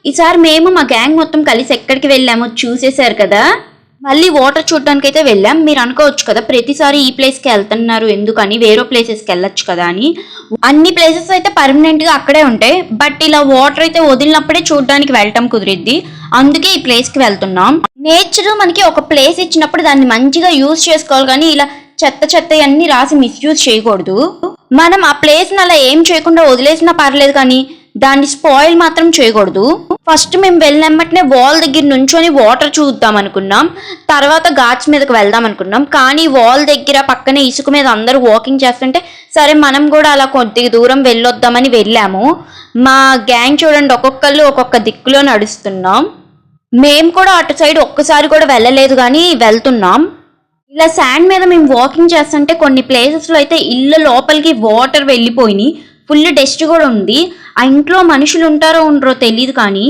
ఈసారి మేము మా గ్యాంగ్ మొత్తం కలిసి ఎక్కడికి వెళ్ళామో చూసేశారు కదా. మళ్ళీ వాటర్ చూడడానికి అయితే వెళ్ళాం. మీరు అనుకోవచ్చు కదా ప్రతిసారి ఈ ప్లేస్కి వెళ్తున్నారు ఎందుకని, వేరే ప్లేసెస్కి వెళ్ళొచ్చు కదా అని. అన్ని ప్లేసెస్ అయితే పర్మనెంట్గా అక్కడే ఉంటాయి, బట్ ఇలా వాటర్ అయితే వదిలినప్పుడే చూడడానికి వెళ్ళటం కుదిరిద్ది. అందుకే ఈ ప్లేస్కి వెళ్తున్నాం. నేచర్ మనకి ఒక ప్లేస్ ఇచ్చినప్పుడు దాన్ని మంచిగా యూజ్ చేసుకోవాలి, కానీ ఇలా చెత్త అన్ని రాసి మిస్యూజ్ చేయకూడదు. మనం ఆ ప్లేస్ని అలా ఏం చేయకుండా వదిలేసినా పర్లేదు, కానీ దాన్ని స్పాయిల్ మాత్రం చేయకూడదు. ఫస్ట్ మేము వెళ్ళినమ్మటనే వాల్ దగ్గర నుంచొని వాటర్ చూద్దాం అనుకున్నాం, తర్వాత ఘాట్స్ మీదకి వెళ్దాం అనుకున్నాం. కానీ వాల్ దగ్గర పక్కనే ఇసుక మీద అందరూ వాకింగ్ చేస్తుంటే సరే మనం కూడా అలా కొద్దిగా దూరం వెళ్ళొద్దామని వెళ్ళాము. మా గ్యాంగ్ చూడండి ఒక్కొక్కళ్ళు ఒక్కొక్క దిక్కులో నడుస్తున్నాం. మేము కూడా అటు సైడ్ ఒక్కసారి కూడా వెళ్ళలేదు, కానీ వెళ్తున్నాం. ఇలా శాండ్ మీద మేము వాకింగ్ చేస్తుంటే కొన్ని ప్లేసెస్లో అయితే ఇళ్ళ లోపలికి వాటర్ వెళ్ళిపోయినాయి, ఫుల్ డస్ట్ కూడా ఉంది. ఆ ఇంట్లో మనుషులు ఉంటారో ఉండరో తెలియదు, కానీ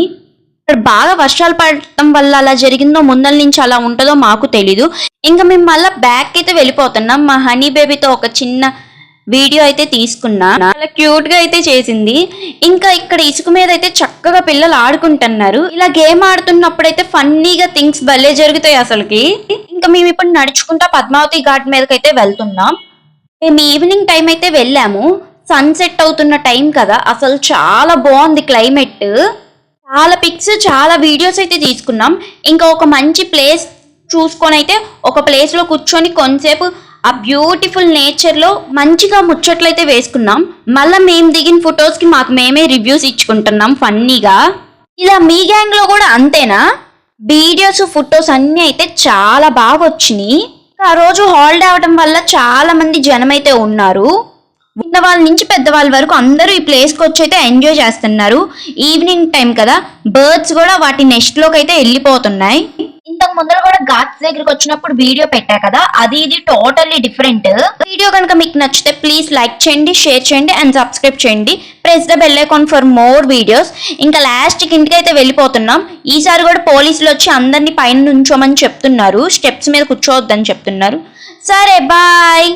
ఇక్కడ బాగా వర్షాలు పడటం వల్ల అలా జరిగిందో ముందల నుంచి అలా ఉంటుందో మాకు తెలీదు. ఇంకా మేము మళ్ళీ బ్యాక్ అయితే వెళ్ళిపోతున్నాం. మా హనీ బేబీతో ఒక చిన్న వీడియో అయితే తీసుకున్నా, చాలా క్యూట్ గా అయితే చేసింది. ఇంకా ఇక్కడ ఇసుక మీద అయితే చక్కగా పిల్లలు ఆడుకుంటున్నారు. ఇలా గేమ్ ఆడుతున్నప్పుడు అయితే ఫన్నీగా థింగ్స్ భలే జరుగుతాయి అసలుకి. ఇంకా మేము ఇప్పుడు నడుచుకుంటా పద్మావతి ఘాట్ మీదకైతే వెళ్తున్నాం. మేము ఈవినింగ్ టైం అయితే వెళ్ళాము, సన్సెట్ అవుతున్న టైం కదా, అసలు చాలా బాగుంది క్లైమేట్. చాలా పిక్స్ చాలా వీడియోస్ అయితే తీసుకున్నాం. ఇంకా ఒక మంచి ప్లేస్ చూసుకొని అయితే ఒక ప్లేస్లో కూర్చొని కొంతసేపు ఆ బ్యూటిఫుల్ నేచర్లో మంచిగా ముచ్చట్లు అయితే వేసుకున్నాం. మళ్ళీ మేము దిగిన ఫొటోస్కి మాకు మేమే రివ్యూస్ ఇచ్చుకుంటున్నాం ఫన్నీగా. ఇలా మీ గ్యాంగ్లో కూడా అంతేనా? వీడియోస్ ఫొటోస్ అన్నీ అయితే చాలా బాగా వచ్చినాయి. ఆ రోజు హాలిడే అవడం వల్ల చాలా మంది జనం అయితే ఉన్నారు. చిన్నవాళ్ళ నుంచి పెద్దవాళ్ళ వరకు అందరూ ఈ ప్లేస్కి వచ్చి అయితే ఎంజాయ్ చేస్తున్నారు. ఈవినింగ్ టైం కదా, బర్డ్స్ కూడా వాటి నెస్ట్ లోకి అయితే వెళ్ళిపోతున్నాయి. ఇంతకు ముందర కూడా ఘాట్స్ దగ్గరికి వచ్చినప్పుడు వీడియో పెట్టా కదా, అది ఇది టోటల్లీ డిఫరెంట్. వీడియో కనుక మీకు నచ్చితే ప్లీజ్ లైక్ చేయండి, షేర్ చేయండి అండ్ సబ్స్క్రైబ్ చేయండి. Press the bell icon for more videos. ఇంకా లాస్ట్కి ఇంటికి అయితే వెళ్ళిపోతున్నాం. ఈసారి కూడా పోలీసులు వచ్చి అందరినీ పైన నుంచోమని చెప్తున్నారు, స్టెప్స్ మీద కూర్చోవద్దని చెప్తున్నారు. సరే బాయ్.